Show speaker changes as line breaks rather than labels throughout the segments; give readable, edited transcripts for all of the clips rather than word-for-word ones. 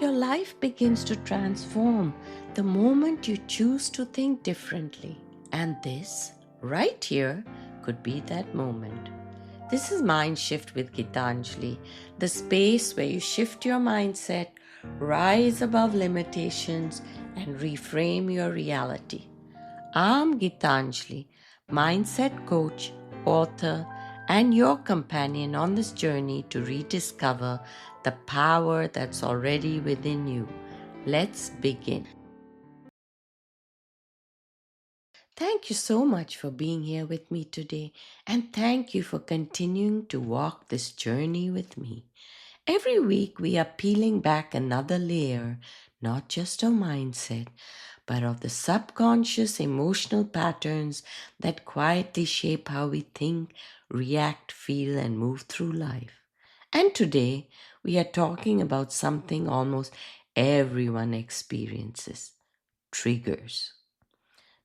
Your life begins to transform the moment you choose to think differently. And this, right here, could be that moment. This is Mindshift with Geetanjali, the space where you shift your mindset, rise above limitations, and reframe your reality. I'm Geetanjali, mindset coach, author, and your companion on this journey to rediscover the power that's already within you. Let's begin. Thank you so much for being here with me today, and thank you for continuing to walk this journey with me. Every week, we are peeling back another layer, not just of mindset, but of the subconscious emotional patterns that quietly shape how we think, react, feel, and move through life. And today, we are talking about something almost everyone experiences: triggers.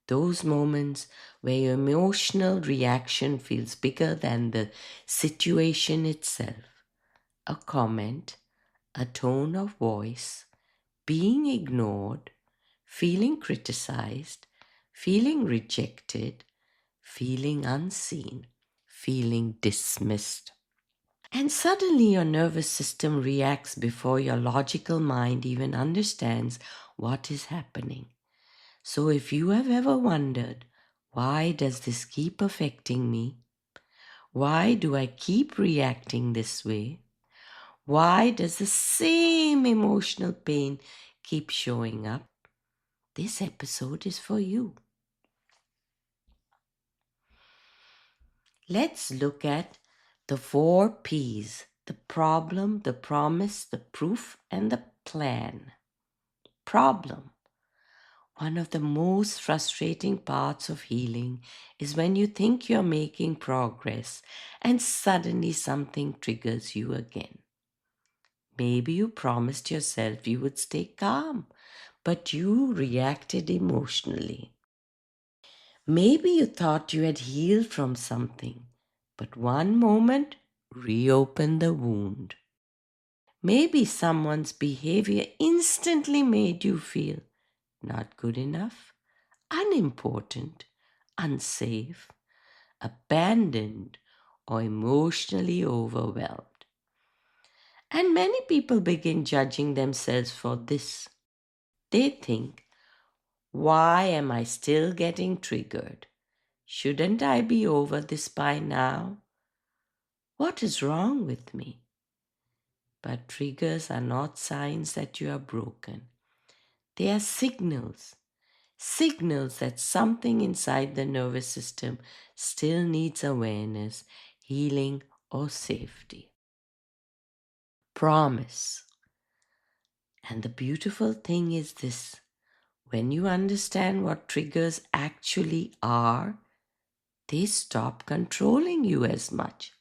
Those moments where your emotional reaction feels bigger than the situation itself. A comment, a tone of voice, being ignored, feeling criticized, feeling rejected, feeling unseen, feeling dismissed. And suddenly your nervous system reacts before your logical mind even understands what is happening. So if you have ever wondered, why does this keep affecting me? Why do I keep reacting this way? Why does the same emotional pain keep showing up? This episode is for you. Let's look at the 4 P's: the problem, the promise, the proof, and the plan. Problem. One of the most frustrating parts of healing is when you think you're making progress and suddenly something triggers you again. Maybe you promised yourself you would stay calm, but you reacted emotionally. Maybe you thought you had healed from something, but one moment reopened the wound. Maybe someone's behavior instantly made you feel not good enough, unimportant, unsafe, abandoned, or emotionally overwhelmed. And many people begin judging themselves for this. They think, why am I still getting triggered? Shouldn't I be over this by now? What is wrong with me? But triggers are not signs that you are broken. They are signals that something inside the nervous system still needs awareness, healing, or safety. Promise. And the beautiful thing is this: when you understand what triggers actually are, they stop controlling you as much.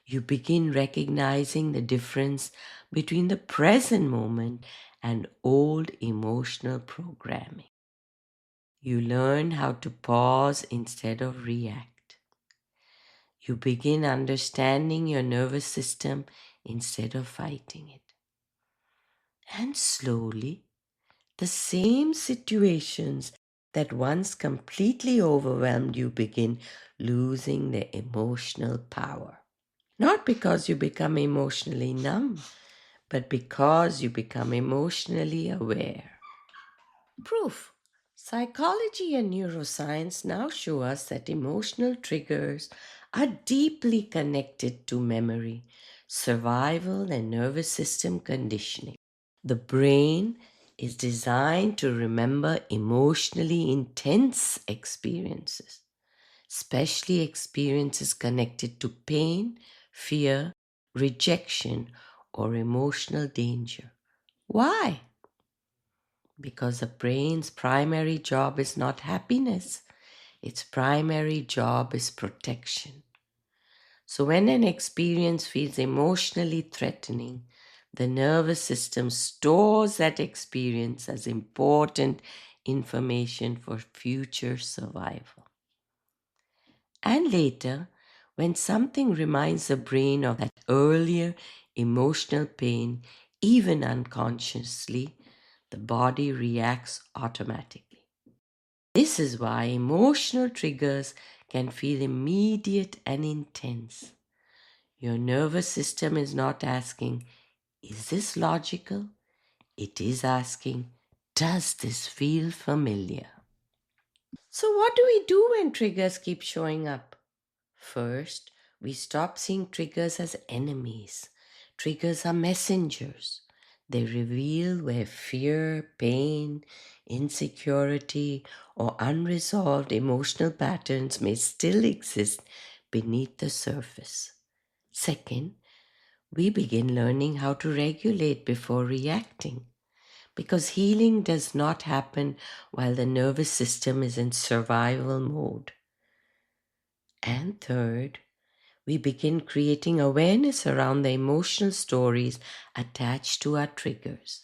You begin recognizing the difference between the present moment and old emotional programming. You learn how to pause instead of react. You begin understanding your nervous system instead of fighting it. And slowly, the same situations that once completely overwhelmed you begin losing their emotional power. Not because you become emotionally numb, but because you become emotionally aware. Proof. Psychology and neuroscience now show us that emotional triggers are deeply connected to memory, survival, and nervous system conditioning. The brain is designed to remember emotionally intense experiences, especially experiences connected to pain, fear, rejection, or emotional danger. Why? Because the brain's primary job is not happiness, its primary job is protection. So when an experience feels emotionally threatening, the nervous system stores that experience as important information for future survival. And later, when something reminds the brain of that earlier emotional pain, even unconsciously, the body reacts automatically. This is why emotional triggers can feel immediate and intense. Your nervous system is not asking, is this logical? It is asking, does this feel familiar? So, what do we do when triggers keep showing up? First, we stop seeing triggers as enemies. Triggers are messengers. They reveal where fear, pain, insecurity, or unresolved emotional patterns may still exist beneath the surface. Second, we begin learning how to regulate before reacting, because healing does not happen while the nervous system is in survival mode. And third, we begin creating awareness around the emotional stories attached to our triggers.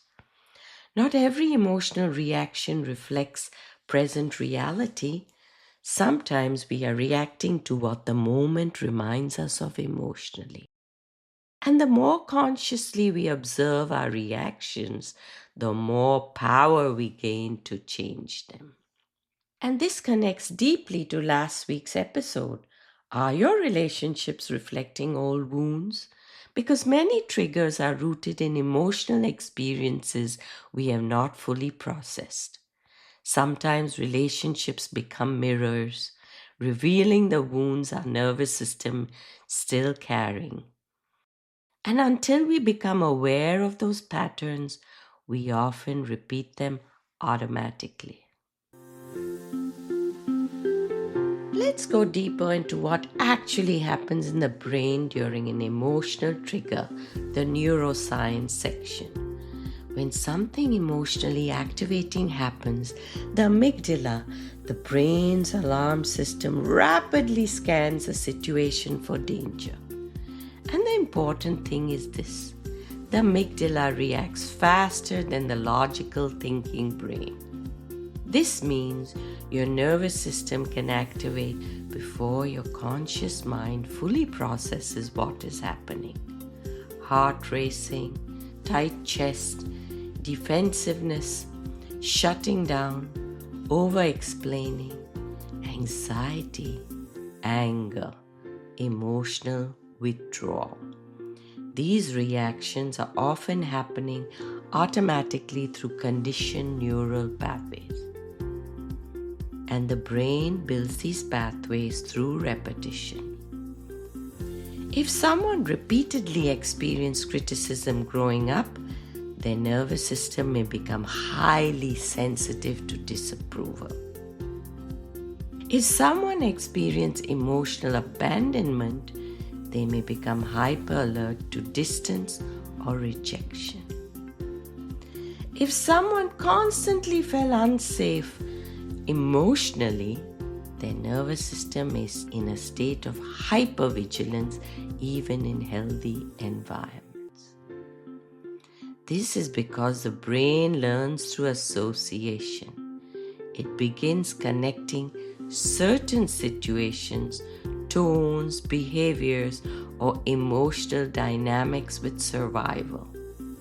Not every emotional reaction reflects present reality. Sometimes we are reacting to what the moment reminds us of emotionally. And the more consciously we observe our reactions, the more power we gain to change them. And this connects deeply to last week's episode. Are your relationships reflecting old wounds? Because many triggers are rooted in emotional experiences we have not fully processed. Sometimes relationships become mirrors, revealing the wounds our nervous system still carrying. And until we become aware of those patterns, we often repeat them automatically. Let's go deeper into what actually happens in the brain during an emotional trigger, the neuroscience section. When something emotionally activating happens, the amygdala, the brain's alarm system, rapidly scans a situation for danger. And the important thing is this: the amygdala reacts faster than the logical thinking brain. This means your nervous system can activate before your conscious mind fully processes what is happening. Heart racing, tight chest, defensiveness, shutting down, over-explaining, anxiety, anger, emotional withdrawal. These reactions are often happening automatically through conditioned neural pathways. And the brain builds these pathways through repetition. If someone repeatedly experienced criticism growing up, their nervous system may become highly sensitive to disapproval. If someone experiences emotional abandonment, they may become hyper alert to distance or rejection. If someone constantly felt unsafe emotionally, their nervous system is in a state of hypervigilance even in healthy environments. This is because the brain learns through association. It begins connecting certain situations, tones, behaviors, or emotional dynamics with survival.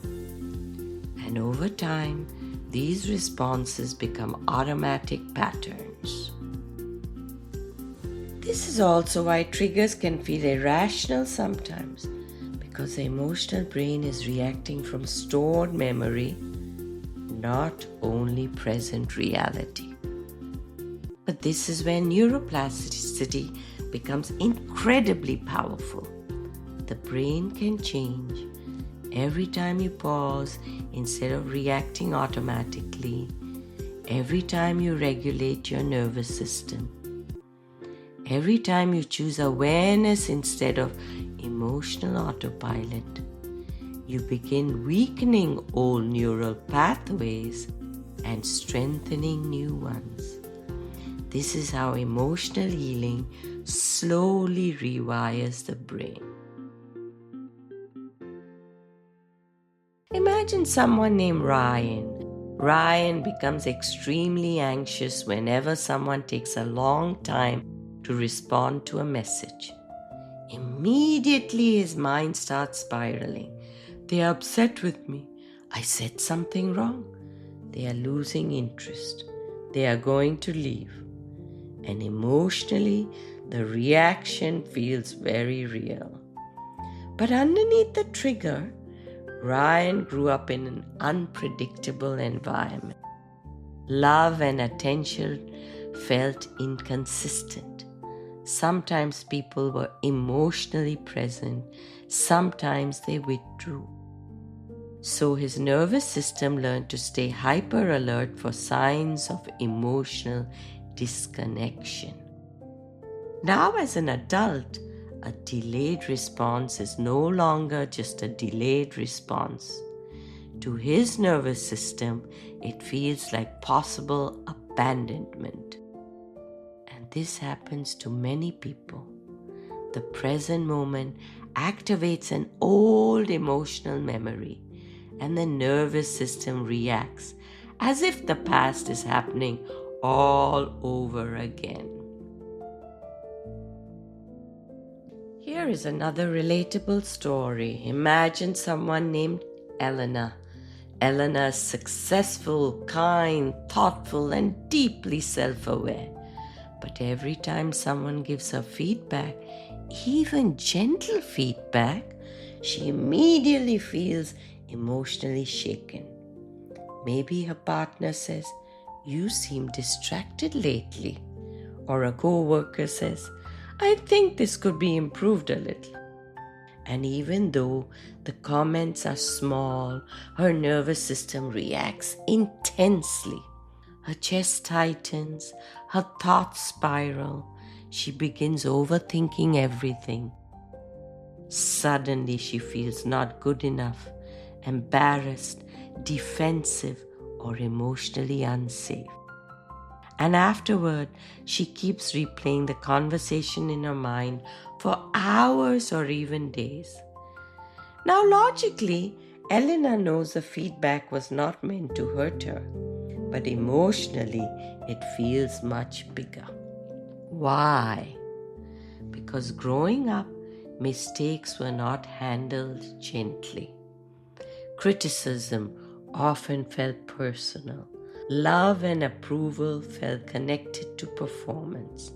And over time, these responses become automatic patterns. This is also why triggers can feel irrational sometimes, because the emotional brain is reacting from stored memory, not only present reality. But this is where neuroplasticity becomes incredibly powerful. The brain can change every time you pause instead of reacting automatically, every time you regulate your nervous system, every time you choose awareness instead of emotional autopilot. You begin weakening old neural pathways and strengthening new ones. This is how emotional healing slowly rewires the brain. Imagine someone named Ryan. Ryan becomes extremely anxious whenever someone takes a long time to respond to a message. Immediately his mind starts spiraling. They are upset with me. I said something wrong. They are losing interest. They are going to leave. And emotionally, the reaction feels very real. But underneath the trigger, Ryan grew up in an unpredictable environment. Love and attention felt inconsistent. Sometimes people were emotionally present, sometimes they withdrew. So his nervous system learned to stay hyper alert for signs of emotional disconnection. Now, as an adult, a delayed response is no longer just a delayed response. To his nervous system, it feels like possible abandonment. And this happens to many people. The present moment activates an old emotional memory, and the nervous system reacts as if the past is happening all over again. Here is another relatable story. Imagine someone named Elena. Elena is successful, kind, thoughtful, and deeply self-aware. But every time someone gives her feedback, even gentle feedback, she immediately feels emotionally shaken. Maybe her partner says, "You seem distracted lately." Or a co-worker says, "I think this could be improved a little." And even though the comments are small, her nervous system reacts intensely. Her chest tightens, her thoughts spiral. She begins overthinking everything. Suddenly, she feels not good enough, embarrassed, defensive, or emotionally unsafe. And afterward, she keeps replaying the conversation in her mind for hours or even days. Now, logically, Elena knows the feedback was not meant to hurt her, but emotionally, it feels much bigger. Why? Because growing up, mistakes were not handled gently. Criticism often felt personal. Love and approval felt connected to performance.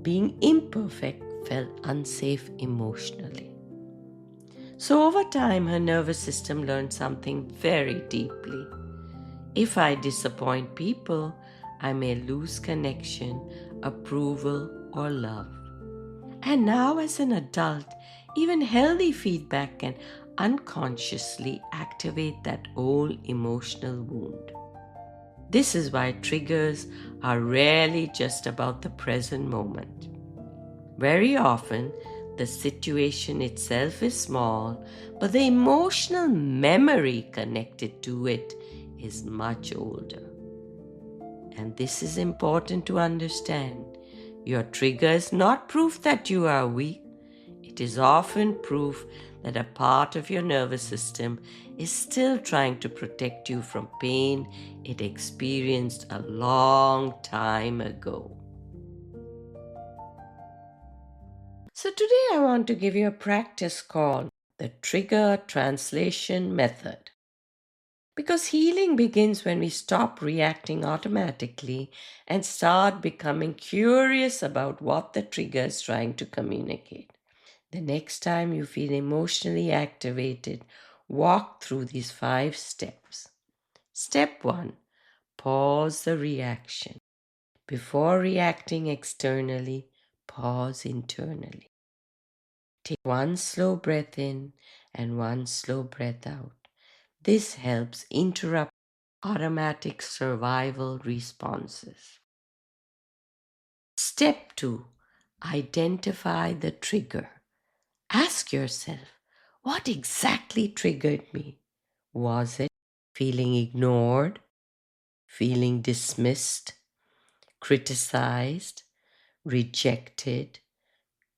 Being imperfect felt unsafe emotionally. So over time, her nervous system learned something very deeply. If I disappoint people, I may lose connection, approval, or love. And now, as an adult, even healthy feedback can unconsciously activate that old emotional wound. This is why triggers are rarely just about the present moment. Very often, the situation itself is small, but the emotional memory connected to it is much older. And this is important to understand. Your trigger is not proof that you are weak. It is often proof that a part of your nervous system is still trying to protect you from pain it experienced a long time ago. So today I want to give you a practice called the Trigger Translation Method. Because healing begins when we stop reacting automatically and start becoming curious about what the trigger is trying to communicate. The next time you feel emotionally activated, walk through these 5 steps. Step 1. Pause the reaction. Before reacting externally, pause internally. Take one slow breath in and one slow breath out. This helps interrupt automatic survival responses. Step 2. Identify the trigger. Ask yourself, what exactly triggered me? Was it feeling ignored, feeling dismissed, criticized, rejected,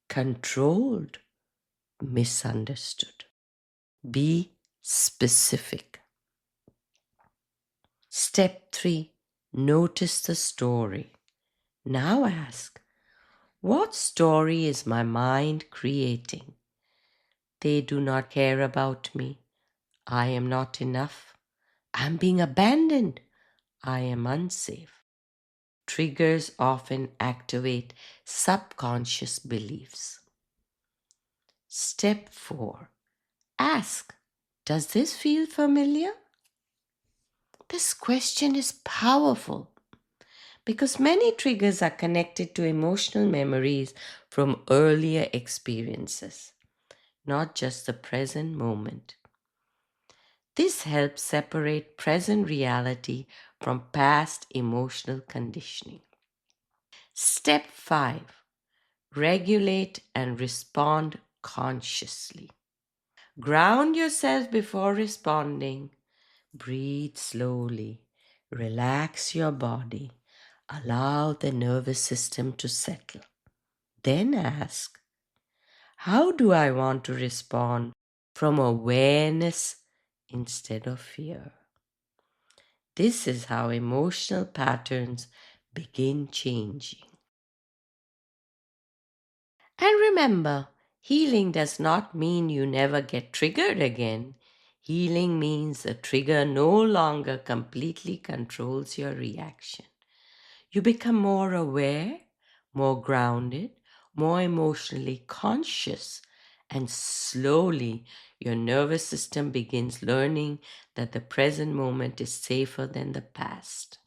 controlled, misunderstood? Be specific. Step 3. Notice the story. Now ask, what story is my mind creating? They do not care about me. I am not enough. I'm being abandoned. I am unsafe. Triggers often activate subconscious beliefs. Step 4. Ask, does this feel familiar? This question is powerful because many triggers are connected to emotional memories from earlier experiences, not just the present moment. This helps separate present reality from past emotional conditioning. Step 5. Regulate and respond consciously. Ground yourself before responding. Breathe slowly. Relax your body. Allow the nervous system to settle. Then ask, how do I want to respond from awareness instead of fear? This is how emotional patterns begin changing. And remember, healing does not mean you never get triggered again. Healing means the trigger no longer completely controls your reaction. You become more aware, more grounded, more emotionally conscious, and slowly your nervous system begins learning that the present moment is safer than the past.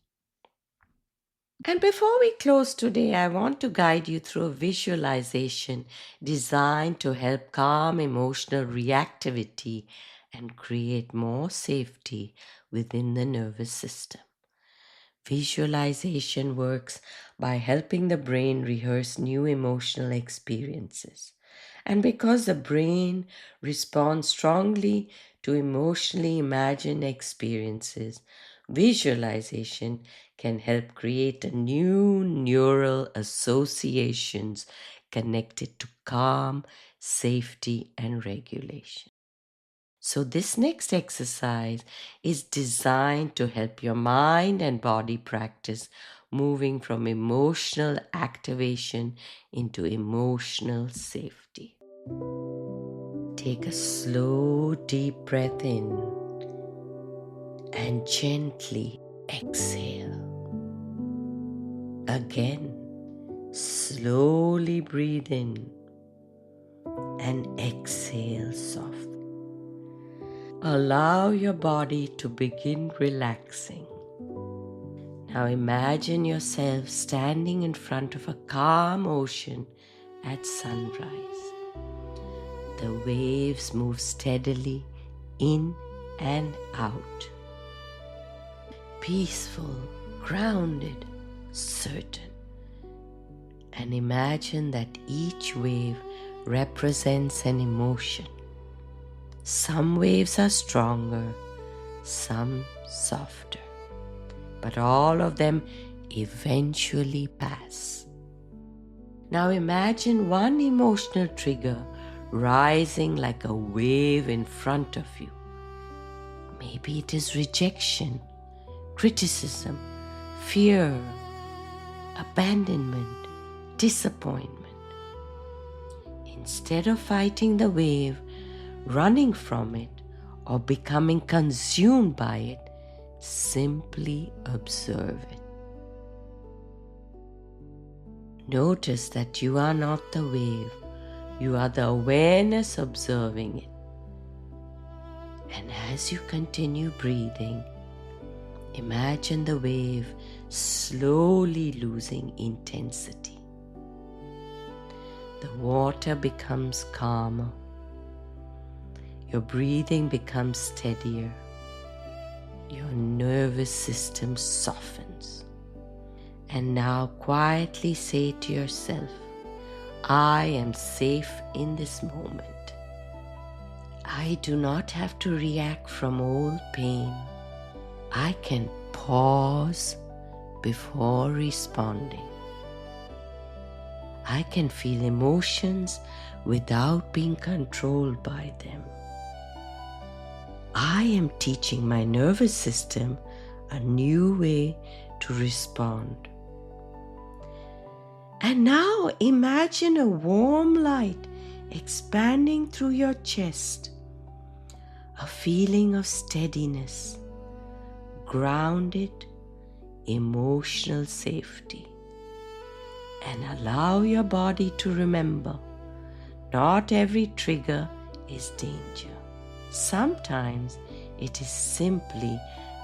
And before we close today, I want to guide you through a visualization designed to help calm emotional reactivity and create more safety within the nervous system. Visualization works by helping the brain rehearse new emotional experiences. And because the brain responds strongly to emotionally imagined experiences, visualization can help create a new neural associations connected to calm, safety, and regulation. So, this next exercise is designed to help your mind and body practice moving from emotional activation into emotional safety. Take a slow, deep breath in and gently exhale. Again, slowly breathe in and exhale softly. Allow your body to begin relaxing. Now imagine yourself standing in front of a calm ocean at sunrise. The waves move steadily in and out. Peaceful, grounded, certain. And imagine that each wave represents an emotion. Some waves are stronger, some softer, but all of them eventually pass. Now imagine one emotional trigger rising like a wave in front of you. Maybe it is rejection, criticism, fear, abandonment, disappointment. Instead of fighting the wave, running from it, or becoming consumed by it, simply observe it. Notice that you are not the wave, you are the awareness observing it. And as you continue breathing, imagine the wave slowly losing intensity. The water becomes calmer. Your breathing becomes steadier. Your nervous system softens. And now quietly say to yourself, I am safe in this moment. I do not have to react from old pain. I can pause before responding. I can feel emotions without being controlled by them. I am teaching my nervous system a new way to respond. And now imagine a warm light expanding through your chest. a feeling of steadiness, grounded, emotional safety. And allow your body to remember, not every trigger is danger. Sometimes it is simply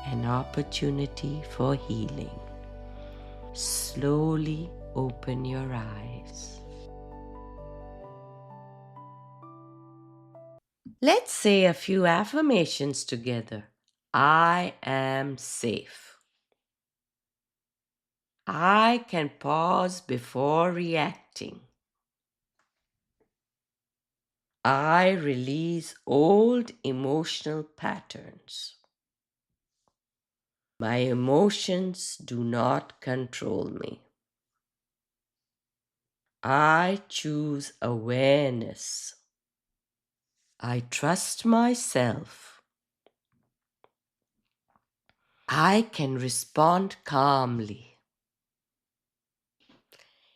an opportunity for healing. Slowly open your eyes. Let's say a few affirmations together. I am safe. I can pause before reacting. I release old emotional patterns. My emotions do not control me. I choose awareness. I trust myself. I can respond calmly.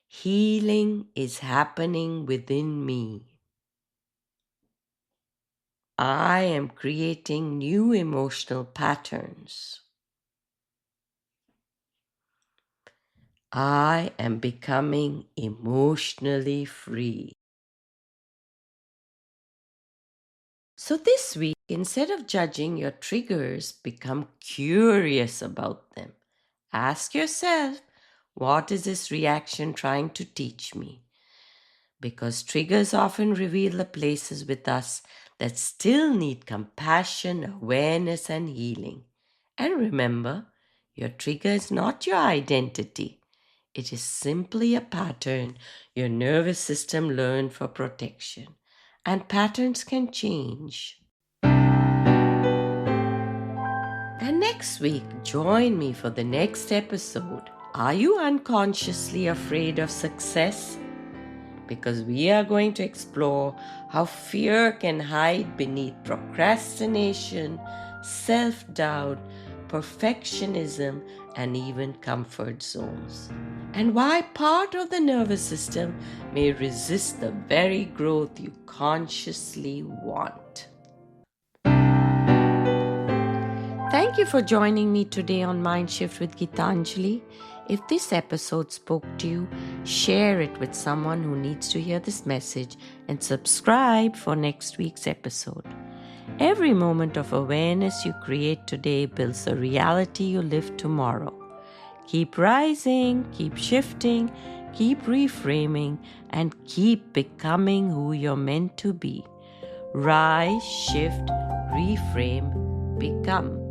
Healing is happening within me. I am creating new emotional patterns. I am becoming emotionally free. So this week, instead of judging your triggers, become curious about them. Ask yourself, what is this reaction trying to teach me? Because triggers often reveal the places with us that still need compassion, awareness, and healing. And remember, your trigger is not your identity. It is simply a pattern your nervous system learned for protection. And patterns can change. And next week, join me for the next episode. Are you unconsciously afraid of success? Because we are going to explore how fear can hide beneath procrastination, self-doubt, perfectionism, and even comfort zones. And why part of the nervous system may resist the very growth you consciously want. Thank you for joining me today on Mindshift with Geetanjali. If this episode spoke to you, share it with someone who needs to hear this message and subscribe for next week's episode. Every moment of awareness you create today builds the reality you live tomorrow. Keep rising, keep shifting, keep reframing, and keep becoming who you're meant to be. Rise, shift, reframe, become.